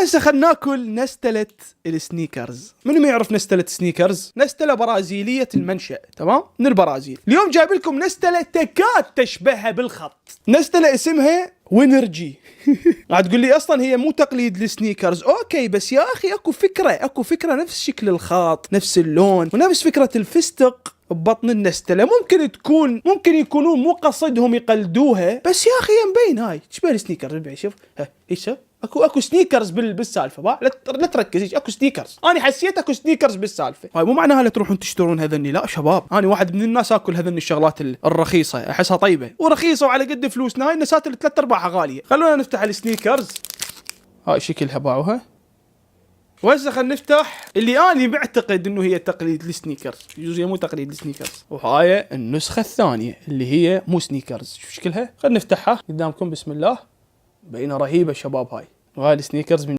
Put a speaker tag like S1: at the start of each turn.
S1: وهسه خلنا ناكل نستلة السنيكرز. من ما يعرف نستلة سنيكرز؟ نستلة برازيلية المنشأ، تمام؟ من البرازيل. اليوم جايب لكم نستلة تكاد تشبهها بالخط. نستلة اسمها وينرجي. قاعد تقول لي اصلا هي مو تقليد للسنيكرز. اوكي بس يا اخي اكو فكرة نفس شكل الخط، نفس اللون، ونفس فكرة الفستق ببطن النستلة. ممكن يكونون مو قصدهم يقلدوها، بس يا اخي مبين هاي تشبه السنيكرز. شوف ها ايش اكو سنيكرز بالسالفه. لا تركز، اكو سنيكرز. انا حسيت اكو سنيكرز بالسالفه. هاي مو معناها لا تروحون تشترون هذني، لا شباب، انا واحد من الناس اكل هذني الشغلات الرخيصه، احسها طيبه ورخيصه وعلى قد فلوسنا. هاي النسات اللي 3/4 غاليه. خلونا نفتح السنيكرز. هاي شكلها باعوها. وهسه خلينا نفتح اللي اني بعتقد انه هي تقليد السنيكرز، يجوز هي مو تقليد السنيكرز. وهاي النسخه الثانيه اللي هي مو سنيكرز. شوف شكلها. خلينا نفتحها قدامكم. بسم الله. بينها رهيبه شباب. هاي السنيكرز من